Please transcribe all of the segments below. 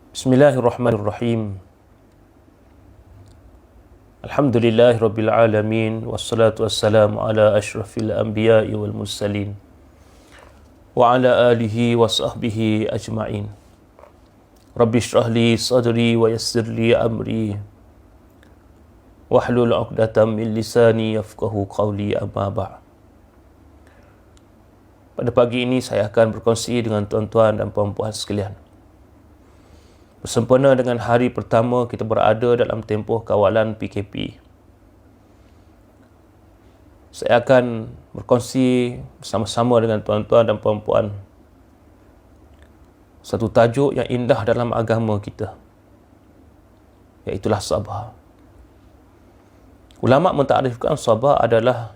Bismillahirrahmanirrahim. Alhamdulillahirabbil alamin wassalatu wassalamu ala asyrafil anbiya'i wal mursalin wa ala alihi wa sahbihi ajma'in. Rabbi shrah li sadri wa yassir li amri wahlul 'uqdatam min lisani yafqahu qawli, amma ba'd. Pada pagi ini saya akan berkongsi dengan tuan-tuan dan puan-puan sekalian. Bersempena dengan hari pertama kita berada dalam tempoh kawalan PKP, saya akan berkongsi bersama-sama dengan tuan-tuan dan puan-puan satu tajuk yang indah dalam agama kita, iaitulah sabar. Ulama mentakrifkan sabar adalah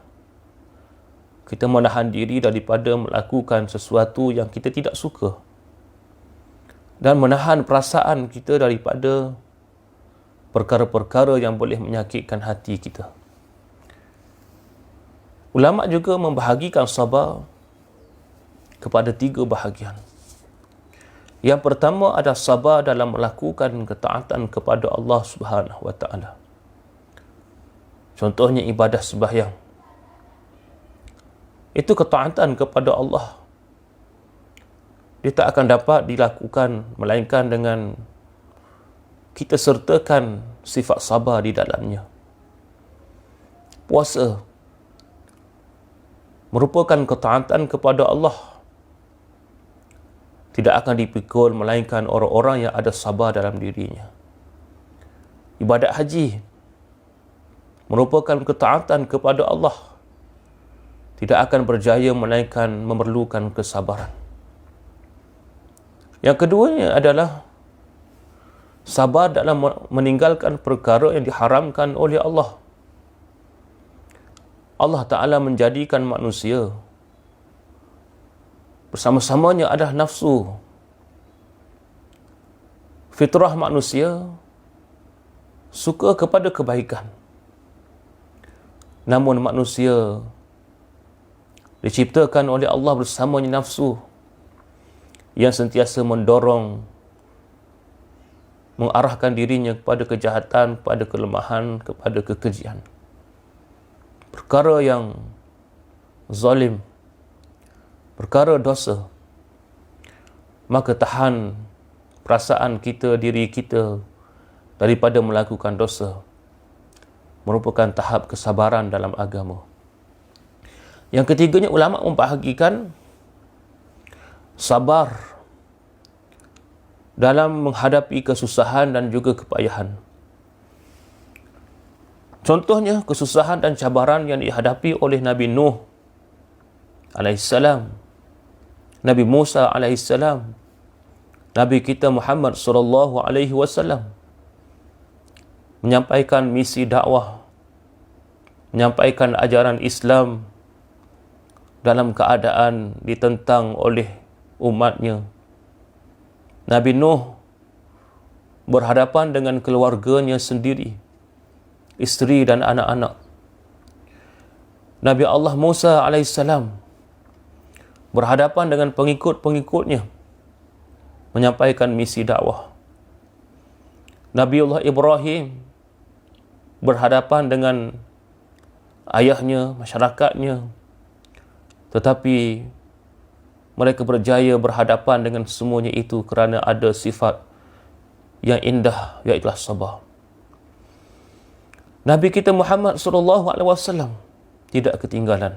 kita menahan diri daripada melakukan sesuatu yang kita tidak suka dan menahan perasaan kita daripada perkara-perkara yang boleh menyakitkan hati kita. Ulama juga membahagikan sabar kepada 3 bahagian. Yang pertama adalah sabar dalam melakukan ketaatan kepada Allah Subhanahu wa taala. Contohnya ibadah sembahyang. Itu ketaatan kepada Allah. Dia tak akan dapat dilakukan melainkan dengan kita sertakan sifat sabar di dalamnya. Puasa merupakan ketaatan kepada Allah. Tidak akan dipikul melainkan orang-orang yang ada sabar dalam dirinya. Ibadat haji merupakan ketaatan kepada Allah. Tidak akan berjaya melainkan memerlukan kesabaran. Yang keduanya adalah sabar dalam meninggalkan perkara yang diharamkan oleh Allah. Allah Ta'ala menjadikan manusia bersama-samanya adalah nafsu. Fitrah manusia suka kepada kebaikan. Namun manusia diciptakan oleh Allah bersamanya nafsu yang sentiasa mendorong, mengarahkan dirinya kepada kejahatan, kepada kelemahan, kepada kekejian. Perkara yang zalim, perkara dosa. Maka tahan perasaan kita, diri kita daripada melakukan dosa merupakan tahap kesabaran dalam agama. Yang ketiganya, ulama membahagikan sabar dalam menghadapi kesusahan dan juga kepayahan. Contohnya kesusahan dan cabaran yang dihadapi oleh Nabi Nuh alaihissalam, Nabi Musa alaihissalam, Nabi kita Muhammad sallallahu alaihi wasallam, menyampaikan misi dakwah, menyampaikan ajaran Islam dalam keadaan ditentang oleh umatnya. Nabi Nuh berhadapan dengan keluarganya sendiri, isteri dan anak-anak. Nabi Allah Musa alaihissalam berhadapan dengan pengikut-pengikutnya, menyampaikan misi dakwah. Nabi Allah Ibrahim berhadapan dengan ayahnya, masyarakatnya, tetapi mereka berjaya berhadapan dengan semuanya itu kerana ada sifat yang indah, iaitu sabar. Nabi kita Muhammad sallallahu alaihi wasallam tidak ketinggalan.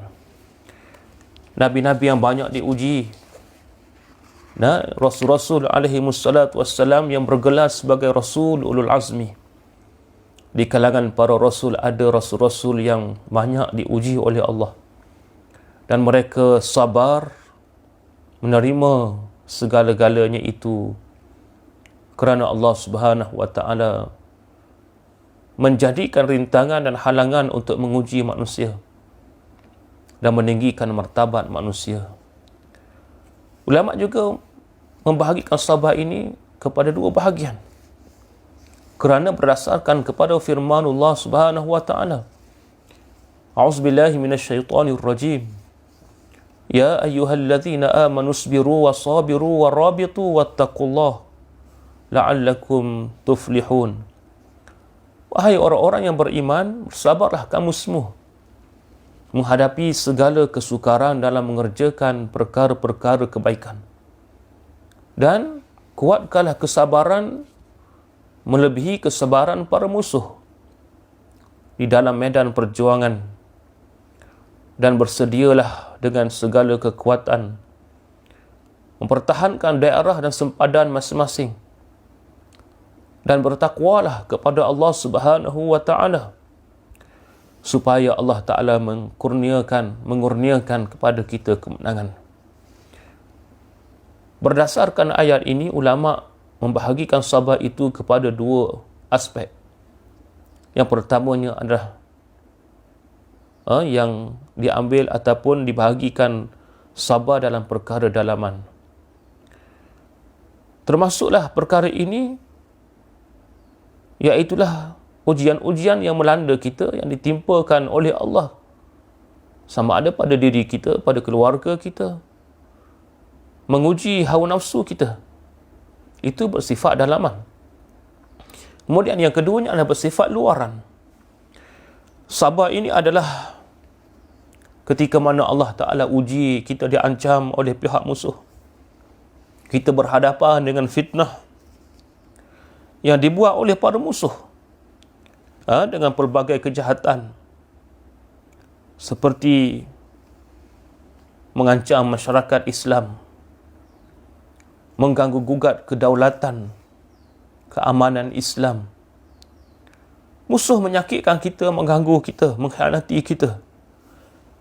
Nabi-nabi yang banyak diuji. Rasul-rasul alaihi wassalatu wassalam yang bergelar sebagai Rasul Ulul Azmi. Di kalangan para rasul ada rasul-rasul yang banyak diuji oleh Allah. Dan mereka sabar menerima segala-galanya itu kerana Allah Subhanahu wa taala menjadikan rintangan dan halangan untuk menguji manusia dan meninggikan martabat manusia. Ulama juga membahagikan sabar ini kepada 2 bahagian. Kerana berdasarkan kepada firman Allah Subhanahu wa taala. A'udzubillahi minasyaitonir rajim. Ya ayyuhalladzina amanu isbiru wasabiru warabitu wattaqullah la'allakum tuflihun. Wahai orang-orang yang beriman, bersabarlah kamu semua menghadapi segala kesukaran dalam mengerjakan perkara-perkara kebaikan. Dan kuatkanlah kesabaran melebihi kesabaran para musuh di dalam medan perjuangan, dan bersedialah dengan segala kekuatan mempertahankan daerah dan sempadan masing-masing, dan bertakwalah kepada Allah Subhanahu wa ta'ala supaya Allah Ta'ala mengurniakan kepada kita kemenangan. Berdasarkan ayat ini, ulama membahagikan sabar itu kepada dua aspek. Yang pertamanya adalah yang diambil ataupun dibahagikan sabar dalam perkara dalaman. Termasuklah perkara ini, iaitulah ujian-ujian yang melanda kita, yang ditimpakan oleh Allah, sama ada pada diri kita, pada keluarga kita, menguji hawa nafsu kita. Itu bersifat dalaman. Kemudian yang keduanya adalah bersifat luaran. Sabar ini adalah ketika mana Allah Ta'ala uji kita, diancam oleh pihak musuh, kita berhadapan dengan fitnah yang dibuat oleh para musuh dengan pelbagai kejahatan, seperti mengancam masyarakat Islam, mengganggu gugat kedaulatan, keamanan Islam. Musuh menyakitkan kita, mengganggu kita, mengkhianati kita,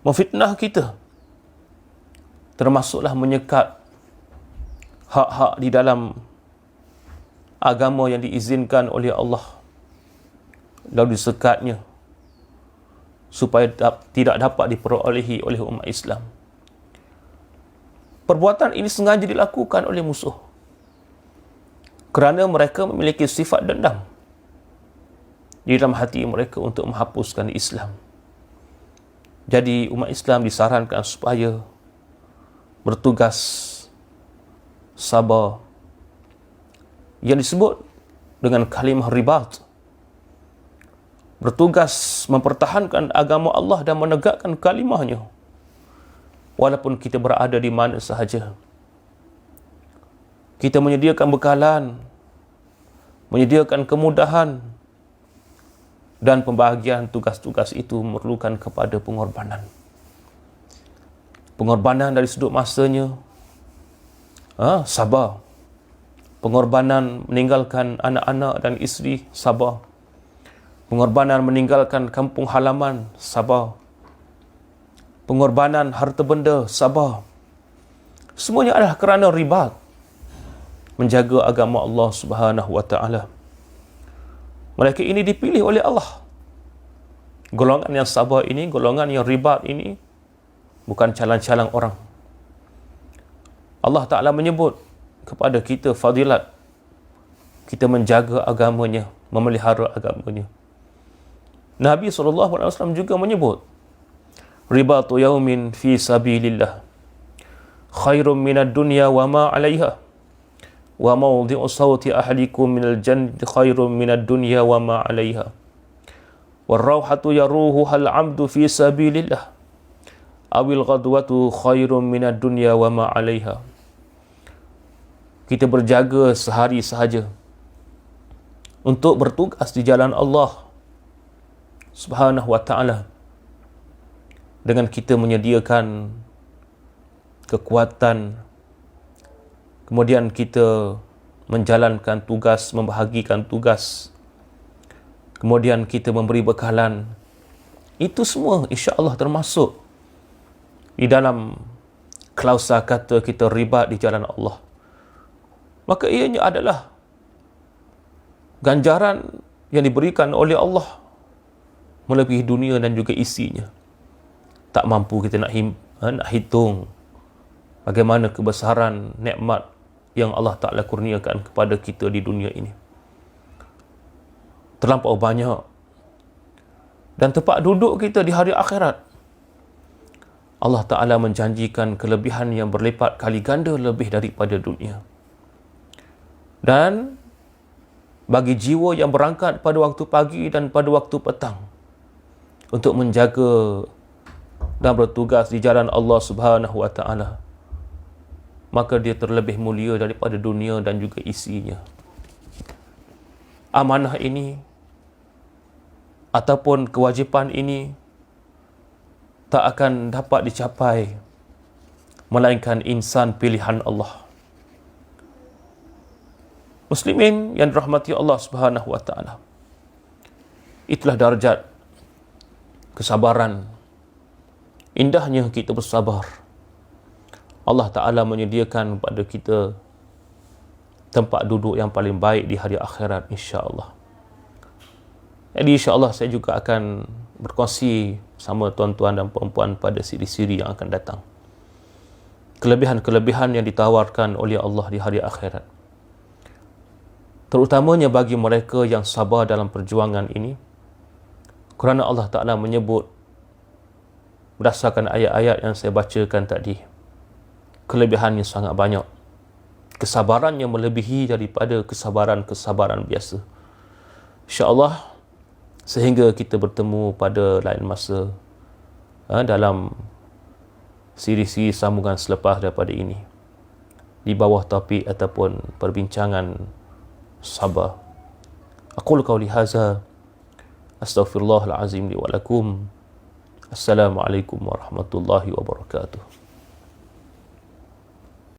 memfitnah kita, termasuklah menyekat hak-hak di dalam agama yang diizinkan oleh Allah, lalu disekatnya supaya tidak dapat diperolehi oleh umat Islam. Perbuatan ini sengaja dilakukan oleh musuh kerana mereka memiliki sifat dendam di dalam hati mereka untuk menghapuskan Islam. Jadi umat Islam disarankan supaya bertugas sabar, yang disebut dengan kalimah ribat, bertugas mempertahankan agama Allah dan menegakkan kalimahnya walaupun kita berada di mana sahaja. Kita menyediakan bekalan, menyediakan kemudahan, dan pembahagian tugas-tugas itu memerlukan kepada pengorbanan. Pengorbanan dari sudut masanya, sabar. Pengorbanan meninggalkan anak-anak dan isteri, sabar. Pengorbanan meninggalkan kampung halaman, sabar. Pengorbanan harta benda, sabar. Semuanya adalah kerana ribat, menjaga agama Allah Subhanahu wa ta'ala. Mereka ini dipilih oleh Allah. Golongan yang sabar ini, golongan yang ribat ini, bukan calang-calang orang. Allah Ta'ala menyebut kepada kita fadilat kita menjaga agamanya, memelihara agamanya. Nabi SAW juga menyebut, ribatu yaumin fi sabilillah khairum minad dunya wa ma 'alaiha wa mawdi'u sawti ahlikum minal jannati khairum minad dunya wa ma 'alaiha warauhatu yaruhuhal 'abdu fi sabilillah awil ghadwatu khairum minad dunya wa ma 'alaiha. Kita berjaga sehari sahaja untuk bertugas di jalan Allah Subhanahu wa ta'ala, dengan kita menyediakan kekuatan, kemudian kita menjalankan tugas, membahagikan tugas, kemudian kita memberi bekalan. Itu semua insya-Allah termasuk di dalam klausa kata kita ribat di jalan Allah. Maka ianya adalah ganjaran yang diberikan oleh Allah melebihi dunia dan juga isinya. Tak mampu kita nak hitung bagaimana kebesaran nikmat yang Allah Ta'ala kurniakan kepada kita di dunia ini. Terlampau banyak. Dan tempat duduk kita di hari akhirat, Allah Ta'ala menjanjikan kelebihan yang berlipat kali ganda lebih daripada dunia. Dan bagi jiwa yang berangkat pada waktu pagi dan pada waktu petang untuk menjaga dan bertugas di jalan Allah Subhanahu wa taala, maka dia terlebih mulia daripada dunia dan juga isinya. Amanah ini ataupun kewajipan ini tak akan dapat dicapai melainkan insan pilihan Allah. Muslimin yang dirahmati Allah Subhanahu wa taala, itulah darjat kesabaran. Indahnya kita bersabar. Allah Ta'ala menyediakan kepada kita tempat duduk yang paling baik di hari akhirat, insya-Allah. Jadi insya-Allah saya juga akan berkongsi sama tuan-tuan dan puan-puan pada siri-siri yang akan datang, kelebihan-kelebihan yang ditawarkan oleh Allah di hari akhirat, terutamanya bagi mereka yang sabar dalam perjuangan ini, kerana Allah Ta'ala menyebut berdasarkan ayat-ayat yang saya bacakan tadi, kelebihannya sangat banyak, kesabarannya melebihi daripada kesabaran-kesabaran biasa. InsyaAllah, sehingga kita bertemu pada lain masa dalam siri-siri sambungan selepas daripada ini, di bawah topik ataupun perbincangan sabar. Aqulu qawli hadza, astaghfirullahal azim li wa lakum. Assalamualaikum warahmatullahi wabarakatuh.